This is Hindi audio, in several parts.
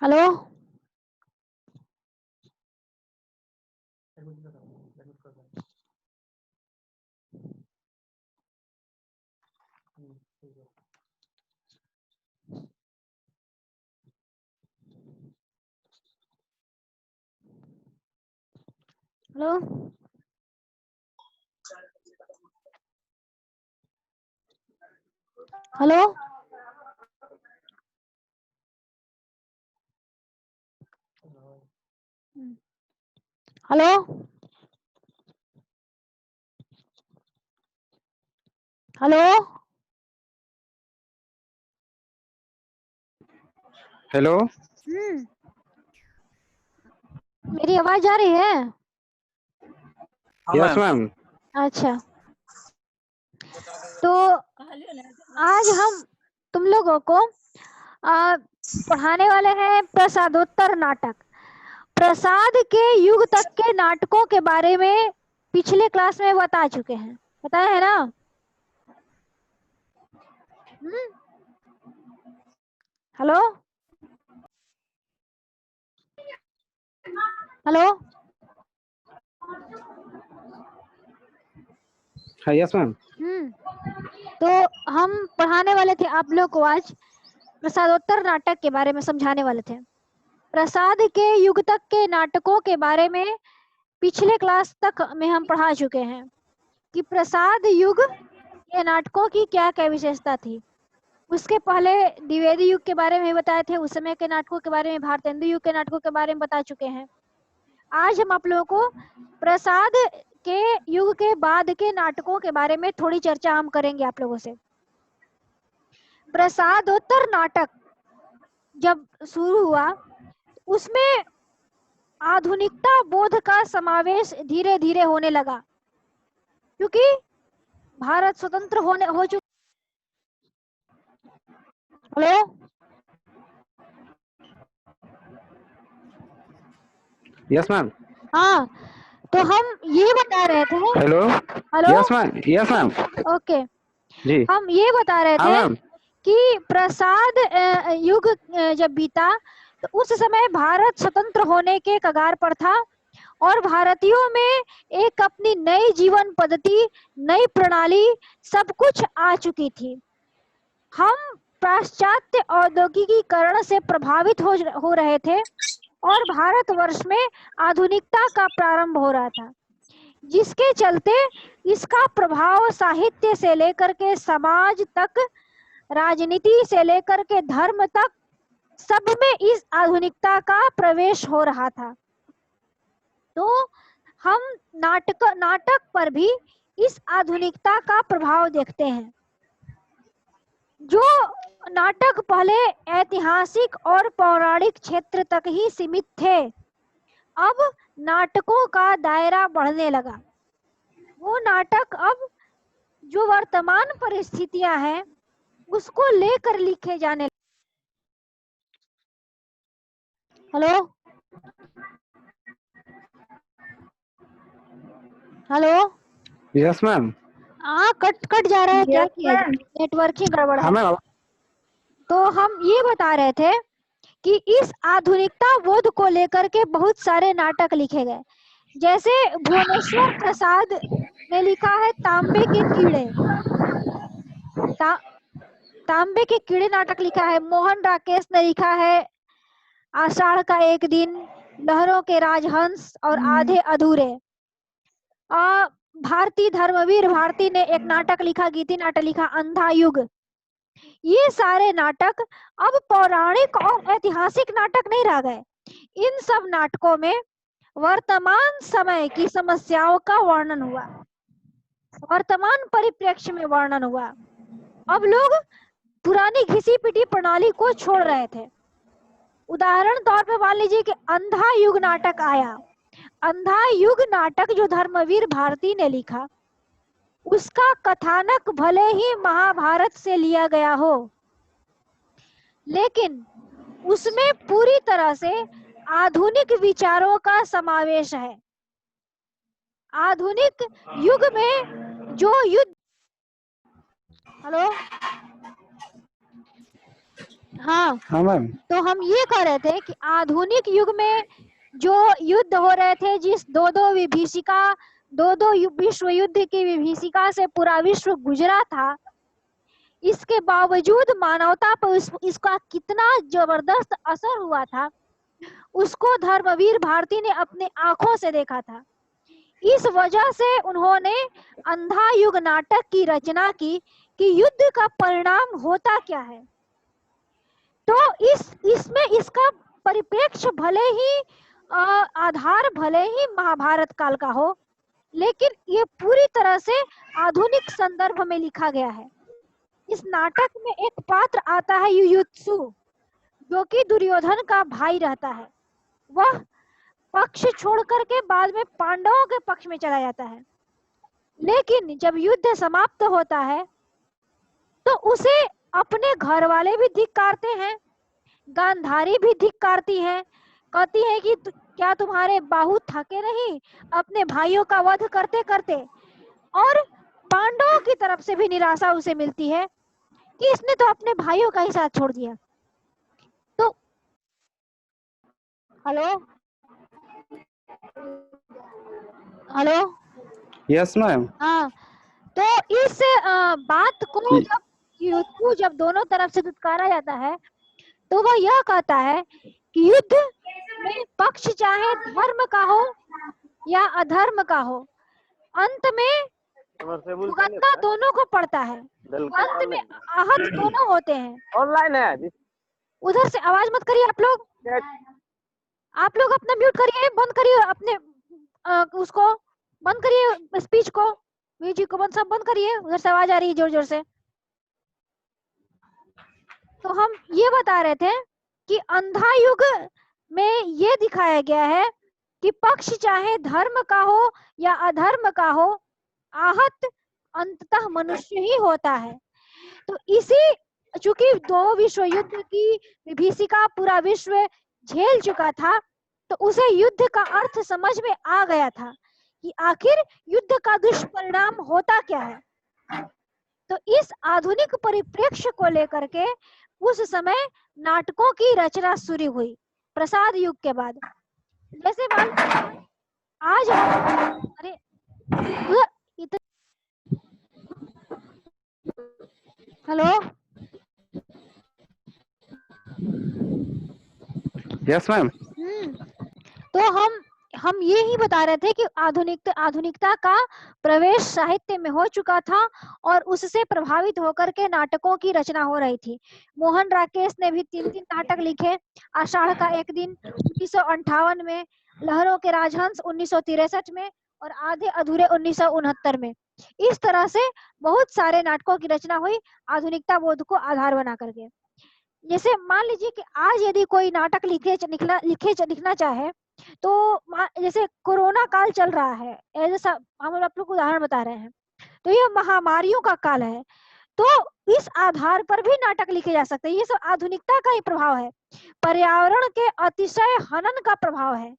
Hello. Hello. Hello. Hello. Hello. Hello. मेरी आवाज आ रही है? Yes ma'am. अच्छा, तो आज हम तुम लोगों को पढ़ाने वाले हैं प्रसादोत्तर नाटक। प्रसाद के युग तक के नाटकों के बारे में पिछले क्लास में बता चुके हैं, बताया है ना? हेलो। हेलो। हाँ यस मैम। तो हम पढ़ाने वाले थे आप लोग को आज प्रसादोत्तर नाटक के बारे में समझाने वाले थे। प्रसाद के युग तक के नाटकों के बारे में पिछले क्लास तक में हम पढ़ा चुके हैं कि प्रसाद युग के नाटकों की क्या क्या विशेषता थी। उसके पहले द्विवेदी युग के बारे में बताए थे, उस समय के नाटकों के बारे में, भारतेंदु युग के नाटकों के बारे में बता चुके हैं। आज हम आप लोगों को प्रसाद के युग के बाद के नाटकों के बारे में थोड़ी चर्चा हम करेंगे आप लोगों से। प्रसादोत्तर नाटक जब शुरू हुआ उसमें आधुनिकता बोध का समावेश धीरे धीरे होने लगा, क्योंकि भारत स्वतंत्र हो चुका। हेलो। Yes ma'am. हाँ, तो हम ये बता रहे थे। Hello. Hello. Yes ma'am. Yes ma'am. Okay, जी हम ये बता रहे हाँ थे मैम। कि प्रसाद युग जब बीता तो उस समय भारत स्वतंत्र होने के कगार पर था और भारतीयों में एक अपनी नई जीवन पद्धति, नई प्रणाली, सब कुछ आ चुकी थी। हम पाश्चात्य औद्योगिकीकरण से प्रभावित हो रहे थे और भारतवर्ष में आधुनिकता का प्रारंभ हो रहा था, जिसके चलते इसका प्रभाव साहित्य से लेकर के समाज तक, राजनीति से लेकर के धर्म तक, सब में इस आधुनिकता का प्रवेश हो रहा था। तो हम नाटक पर भी इस आधुनिकता का प्रभाव देखते हैं। जो नाटक पहले ऐतिहासिक और पौराणिक क्षेत्र तक ही सीमित थे, अब नाटकों का दायरा बढ़ने लगा। वो नाटक अब जो वर्तमान परिस्थितियां हैं उसको लेकर लिखे जाने। हेलो। हेलो। Yes ma'am. हाँ, कट कट जा रहा है, क्या किया जाए, नेटवर्क ही गड़बड़ हाँ है। मैम। तो हम ये बता रहे थे कि इस आधुनिकता बोध को लेकर के बहुत सारे नाटक लिखे गए। जैसे भुवनेश्वर प्रसाद ने लिखा है तांबे के कीड़े। तांबे के कीड़े नाटक लिखा है। मोहन राकेश ने लिखा है आषाढ़ का एक दिन, लहरों के राजहंस और आधे अधूरे। भारती धर्मवीर भारती ने एक नाटक लिखा, गीति नाटक लिखा अंधा युग। ये सारे नाटक अब पौराणिक और ऐतिहासिक नाटक नहीं रह गए। इन सब नाटकों में वर्तमान समय की समस्याओं का वर्णन हुआ, वर्तमान परिप्रेक्ष्य में वर्णन हुआ। अब लोग पुरानी घिसी पिटी प्रणाली को छोड़ रहे थे। उदाहरण तौर पे मान लीजिए कि अंधा युग नाटक आया। अंधा युग नाटक जो धर्मवीर भारती ने लिखा, उसका कथानक भले ही महाभारत से लिया गया हो, लेकिन उसमें पूरी तरह से आधुनिक विचारों का समावेश है। आधुनिक युग में जो युद्ध। हेलो। हाँ, हाँ मैम। तो हम ये कह रहे थे कि आधुनिक युग में जो युद्ध हो रहे थे, जिस दो विश्व युद्ध की विभीषिका से पूरा विश्व गुजरा था, इसके बावजूद मानवता पर इसका कितना जबरदस्त असर हुआ था, उसको धर्मवीर भारती ने अपने आंखों से देखा था। इस वजह से उन्होंने अंधा युग नाटक की रचना की कि युद्ध का परिणाम होता क्या है। तो इसमें इसका परिप्रेक्ष्य भले ही आधार भले ही महाभारत काल का हो, लेकिन ये पूरी तरह से आधुनिक संदर्भ में लिखा गया है। इस नाटक में एक पात्र आता है युयुत्सु, जो कि दुर्योधन का भाई रहता है। वह पक्ष छोड़कर के बाद में पांडवों के पक्ष में चला जाता है, लेकिन जब युद्ध समाप्त होता है तो उसे अपने घर वाले भी धिक्कारते हैं, गांधारी भी धिक्कारती है, कहती है कि क्या तुम्हारे बाहु थके नहीं अपने भाइयों का वध करते करते। और पांडवों की तरफ से भी निराशा उसे मिलती है कि इसने तो अपने भाइयों का ही साथ छोड़ दिया। तो हेलो हेलो यस मैम। हाँ, तो इस बात को जब दोनों तरफ से दुत्कारा जाता है, तो वह यह कहता है कि युद्ध में पक्ष चाहे धर्म का हो या अधर्म का हो, अंत में भुगतना दोनों को पड़ता है, अंत में आहत दोनों होते हैं। ऑनलाइन है। उधर से आवाज मत करिए आप लोग अपना म्यूट करिए, बंद करिए अपने उसको बंद करिए, स्पीच को, म्यूजिक को सब बंद करिए, उधर से आवाज आ रही है जोर जोर से। तो हम ये बता रहे थे कि अंधा युग में ये दिखाया गया है कि पक्ष चाहे धर्म का हो या अधर्म का हो, आहत अंततः मनुष्य ही होता है। तो इसी चूंकि दो विश्व युद्ध की विभीषिका पूरा विश्व झेल चुका था, तो उसे युद्ध का अर्थ समझ में आ गया था कि आखिर युद्ध का दुष्परिणाम होता क्या है। तो इस आधुनिक परिप्रेक्ष्य को लेकर के उस समय नाटकों की रचना शुरू हुई प्रसाद युग के बाद। जैसे मान आज अरे हेलो यस मैम। तो हम ये ही बता रहे थे कि आधुनिकता का प्रवेश साहित्य में हो चुका था और उससे प्रभावित होकर के नाटकों की रचना हो रही थी। मोहन राकेश ने भी 3 नाटक लिखे, आषाढ़ का एक दिन 1958 में, लहरों के राजहंस 1963 में और आधे अधूरे 1969 में। इस तरह से बहुत सारे नाटकों की रचना हुई आधुनिकता बोध को आधार बना करके। जैसे मान लीजिए कि आज यदि कोई नाटक लिखना चाहे, तो जैसे कोरोना काल चल रहा है, ऐसा हम आप लोग को उदाहरण बता रहे हैं, तो ये महामारियों का काल है, तो इस आधार पर भी नाटक लिखे जा सकते हैं। ये सब आधुनिकता का ही प्रभाव है, पर्यावरण के अतिशय हनन का प्रभाव है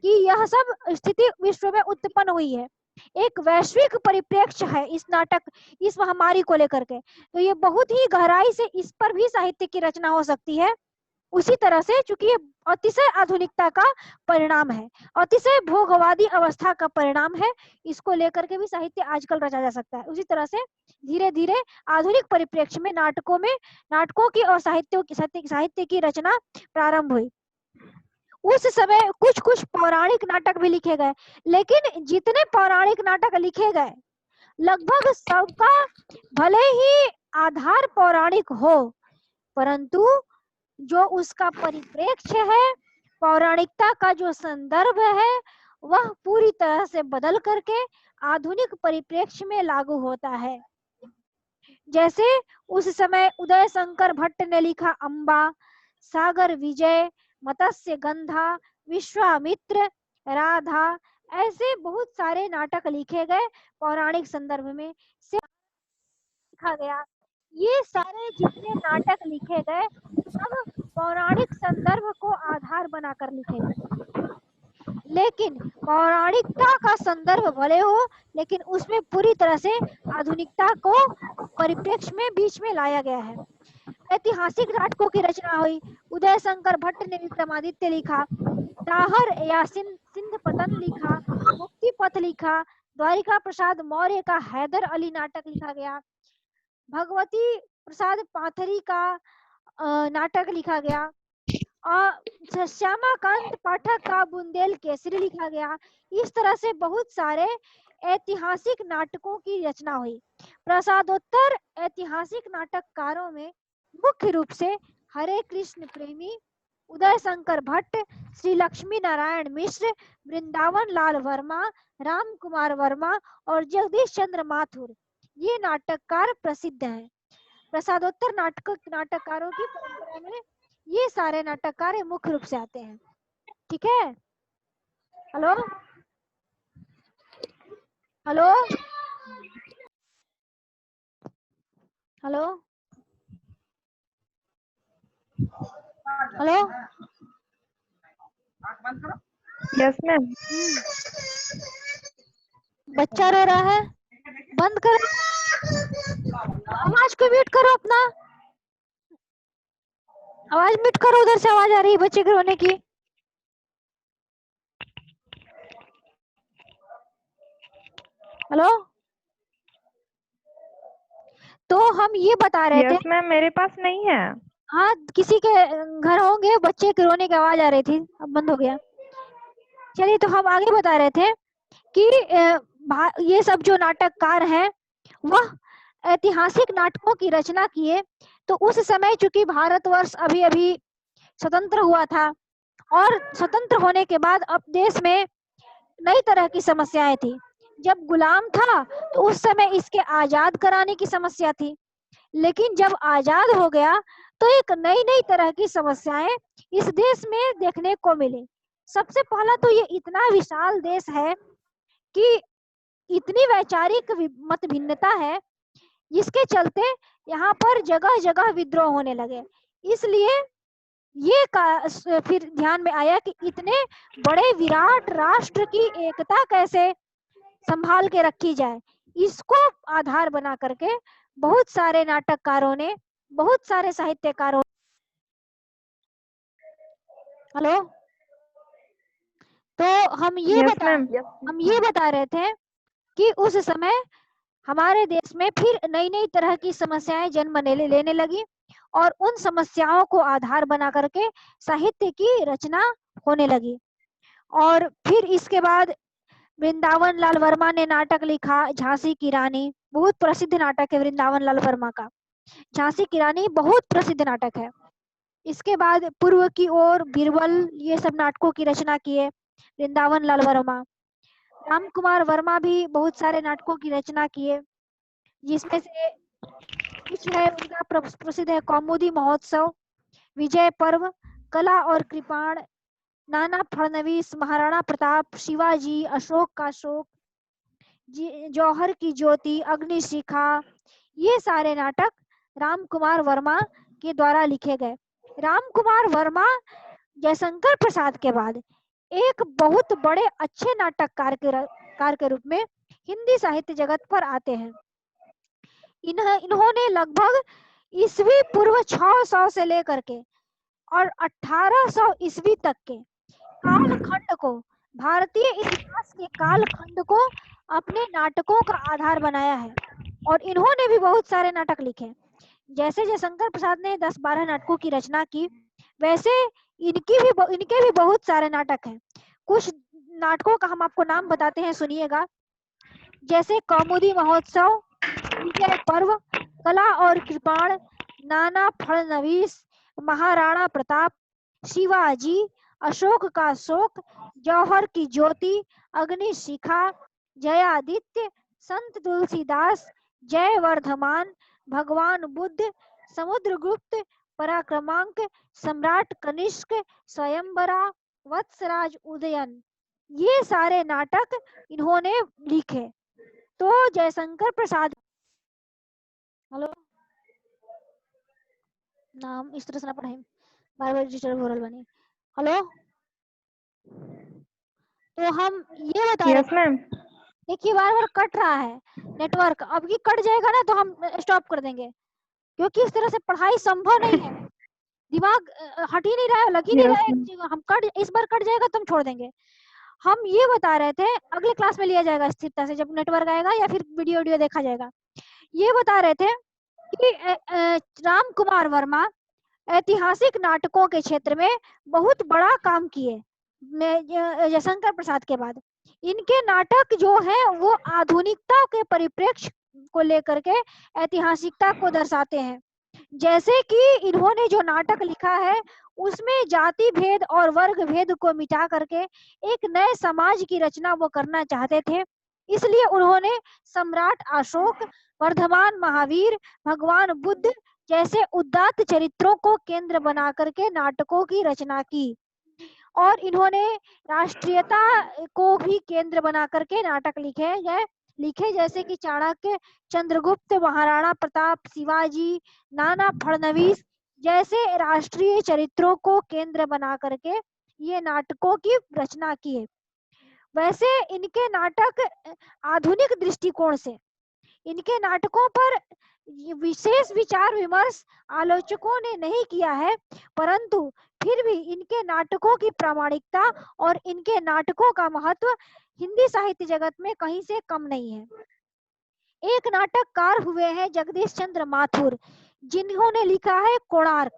कि यह सब स्थिति विश्व में उत्पन्न हुई है। एक वैश्विक परिप्रेक्ष्य है इस नाटक, इस महामारी को लेकर के। तो ये बहुत ही गहराई से इस पर भी साहित्य की रचना हो सकती है। उसी तरह से चूंकि ये अतिशय आधुनिकता का परिणाम है, अतिशय भोगवादी अवस्था का परिणाम है, इसको लेकर के भी साहित्य आजकल रचा जा सकता है। उसी तरह से धीरे धीरे आधुनिक परिप्रेक्ष्य में नाटकों की और साहित्य की रचना प्रारंभ हुई। उस समय कुछ पौराणिक नाटक भी लिखे गए, लेकिन जितने पौराणिक नाटक लिखे गए लगभग सबका भले ही आधार पौराणिक हो, परंतु जो उसका परिप्रेक्ष्य है, पौराणिकता का जो संदर्भ है, वह पूरी तरह से बदल करके आधुनिक परिप्रेक्ष्य में लागू होता है। जैसे उस समय उदय शंकर भट्ट ने लिखा अम्बा, सागर विजय, मत्स्य गंधा, विश्वामित्र, राधा, ऐसे बहुत सारे नाटक लिखे गए पौराणिक संदर्भ में से लिखा गया। ये सारे जितने नाटक लिखे गए सब पौराणिक संदर्भ को आधार बनाकर लिखे गए, लेकिन पौराणिकता का संदर्भ भले हो, लेकिन उसमें पूरी तरह से आधुनिकता को परिप्रेक्ष्य में बीच में लाया गया है। ऐतिहासिक नाटकों की रचना हुई। उदय शंकर भट्ट ने विक्रमादित्य लिखा, दाहर या सिंध पतन लिखा, मुक्ति पथ लिखा, द्वारिका प्रसाद मौर्य का हैदर अली नाटक लिखा गया, भगवती प्रसाद पाथरी का नाटक लिखा गया, और श्यामाकांत पाठक का बुंदेल केसरी लिखा गया। इस तरह से बहुत सारे ऐतिहासिक नाटकों की रचना हुई। प्रसादोत्तर ऐतिहासिक नाटककारों में मुख्य रूप से हरे कृष्ण प्रेमी, उदय शंकर भट्ट, श्री लक्ष्मी नारायण मिश्र, वृंदावन लाल वर्मा, राम कुमार वर्मा और जगदीश चंद्र माथुर ये नाटककार प्रसिद्ध हैं। प्रसादोत्तर नाटककारों की परंपरा में ये सारे नाटककार मुख्य रूप से आते हैं। ठीक है। Hello hello hello hello. Yes ma'am. बच्चा रो रहा है, बंद करो, आवाज को म्यूट करो, अपना आवाज म्यूट करो, उधर से आवाज आ रही है बच्चे के रोने की। हेलो, तो हम ये बता रहे थे। यस मैम, मेरे पास नहीं है। हाँ, किसी के घर होंगे, बच्चे के रोने की आवाज आ रही थी, अब बंद हो गया। चलिए, तो हम आगे बता रहे थे कि ये सब जो नाटककार हैं वह ऐतिहासिक नाटकों की रचना किए। तो उस समय चूंकि भारतवर्ष अभी अभी स्वतंत्र हुआ था और स्वतंत्र होने के बाद अब देश में नई तरह की समस्याएं थी। जब गुलाम था तो उस समय इसके आजाद कराने की समस्या थी, लेकिन जब आजाद हो गया तो एक नई नई तरह की समस्याएं इस देश में देखने को मिली। सबसे पहला तो ये इतना विशाल देश है कि इतनी वैचारिक मत भिन्नता है, जिसके चलते यहाँ पर जगह जगह विद्रोह होने लगे। इसलिए ये फिर ध्यान में आया कि इतने बड़े विराट राष्ट्र की एकता कैसे संभाल के रखी जाए। इसको आधार बना करके बहुत सारे नाटककारों ने, बहुत सारे साहित्यकारों। हेलो, तो हम ये बता रहे थे कि उस समय हमारे देश में फिर नई नई तरह की समस्याएं जन्म लेने लगी और उन समस्याओं को आधार बना करके साहित्य की रचना होने लगी। और फिर इसके बाद वृंदावन लाल वर्मा ने नाटक लिखा, झांसी की रानी। बहुत प्रसिद्ध नाटक है वृंदावन लाल वर्मा का, झांसी की रानी बहुत प्रसिद्ध नाटक है। इसके बाद पूर्व की ओर, बीरबल, ये सब नाटकों की रचना किए वृंदावन लाल वर्मा। राम कुमार वर्मा भी बहुत सारे नाटकों की रचना किए, जिसमें से कुछ है उनका प्रसिद्ध है कौमुदी महोत्सव, विजय पर्व, कला और कृपाण, नाना फडणवीस, महाराणा प्रताप, शिवाजी, अशोक का शोक, जौहर की ज्योति, अग्निशिखा। ये सारे नाटक राम कुमार वर्मा के द्वारा लिखे गए। राम कुमार वर्मा जयशंकर प्रसाद के बाद एक बहुत बड़े अच्छे नाटककार के रूप में हिंदी साहित्य जगत पर आते हैं। इन्होंने लगभग ईस्वी पूर्व 600 से लेकर के और 1800 ईस्वी तक के कालखंड को, भारतीय इतिहास के कालखंड को अपने नाटकों का आधार बनाया है। और इन्होंने भी बहुत सारे नाटक लिखे। जैसे जयशंकर प्रसाद ने 10-12 नाटकों की रचना की, वैसे इनके भी बहुत सारे नाटक हैं। कुछ नाटकों का हम आपको नाम बताते हैं, सुनिएगा। जैसे कौमुदी महोत्सव, विजय पर्व, कला और कृपाण, नाना फडणवीस, महाराणा प्रताप, शिवाजी, अशोक का शोक, जौहर की ज्योति, अग्निशिखा, जयादित्य, संत तुलसीदास, जय वर्धमान, भगवान बुद्ध, समुद्रगुप्त, पराक्रमांक, सम्राट कनिष्क, स्वयंवरा, वत्सराज उदयन, ये सारे नाटक इन्होंने लिखे। तो जयशंकर प्रसाद, हेलो, नाम इस तरह से ना पढ़ाई, बार बार डिस्टर्ब हो रहा बनी। हेलो, तो हम ये बता रहे थे, देखिए बार बार कट रहा है नेटवर्क, अब ये कट जाएगा ना तो हम स्टॉप कर देंगे, क्योंकि इस तरह से पढ़ाई संभव नहीं है। दिमाग हट ही नहीं रहा है, लग ही नहीं Yes, रहा है, ma'am. हम इस बार कट जाएगा तुम छोड़ देंगे। हम ये बता रहे थे, अगले क्लास में लिया जाएगा स्थिरता से, जब नेटवर्क आएगा या फिर वीडियो देखा जाएगा। ये बता रहे थे कि राम कुमार वर्मा ऐतिहासिक नाटकों के क्षेत्र में बहुत बड़ा काम किए जयशंकर प्रसाद के बाद। इनके नाटक जो है वो आधुनिकता के परिप्रेक्ष्य को लेकर के ऐतिहासिकता को दर्शाते हैं। जैसे कि इन्होंने जो नाटक लिखा है उसमें जाति भेद और वर्ग भेद को मिटा करके एक नए समाज की रचना वो करना चाहते थे। इसलिए उन्होंने सम्राट अशोक, वर्धमान महावीर, भगवान बुद्ध जैसे उदात्त चरित्रों को केंद्र बना करके नाटकों की रचना की, और इन्होंने राष्ट्रीयता को भी केंद्र बना करके नाटक लिखे जैसे कि चाणक्य, चंद्रगुप्त, महाराणा प्रताप, शिवाजी, नाना फडणवीस जैसे राष्ट्रीय चरित्रों को केंद्र बना करके ये नाटकों की रचना की है। वैसे इनके नाटक आधुनिक दृष्टिकोण से इनके नाटकों पर विशेष विचार विमर्श आलोचकों ने नहीं किया है, परंतु फिर भी इनके नाटकों की प्रामाणिकता और इनके नाटकों का महत्व हिंदी साहित्य जगत में कहीं से कम नहीं है। एक नाटककार हुए हैं जगदीश चंद्र माथुर, जिन्होंने लिखा है कोणार्क।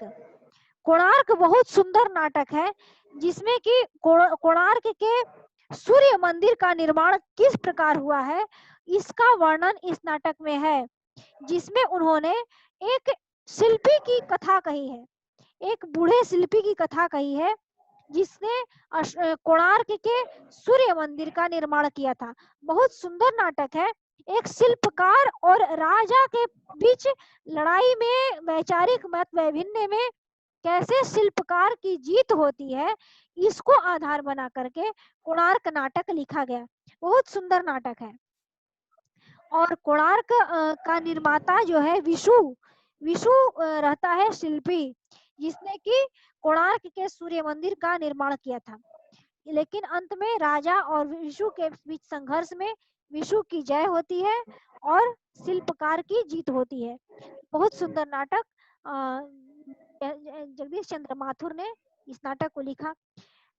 कोणार्क बहुत सुंदर नाटक है, जिसमें कि कोणार्क के सूर्य मंदिर का निर्माण किस प्रकार हुआ है इसका वर्णन इस नाटक में है, जिसमें उन्होंने एक शिल्पी की कथा कही है, एक बूढ़े शिल्पी की कथा कही है जिसने कोणार्क के सूर्य मंदिर का निर्माण किया था। बहुत सुंदर नाटक है। एक शिल्पकार और राजा के बीच लड़ाई में वैचारिक मत वैभिन्न में कैसे शिल्पकार की जीत होती है, इसको आधार बना करके कोणार्क नाटक लिखा गया। बहुत सुंदर नाटक है। और कोणार्क का निर्माता जो है विशु रहता है शिल्पी, जिसने कि कोणार्क के सूर्य मंदिर का निर्माण किया था। लेकिन अंत में राजा और विशु के बीच संघर्ष में विशु की जय होती है और शिल्पकार की जीत होती है। बहुत सुंदर नाटक जगदीश चंद्र माथुर ने इस नाटक को लिखा।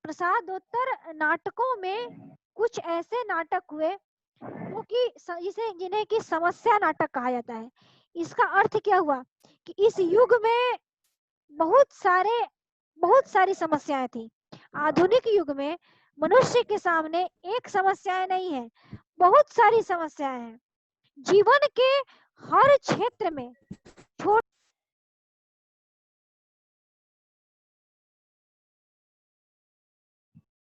प्रसादोत्तर नाटकों में कुछ ऐसे नाटक हुए जो कि जिन्हें की समस्या नाटक कहा जाता है। इसका अर्थ क्या हुआ कि इस युग में बहुत सारी समस्याएं थी। आधुनिक युग में मनुष्य के सामने एक समस्या नहीं है, बहुत सारी समस्याएं हैं। जीवन के हर क्षेत्र में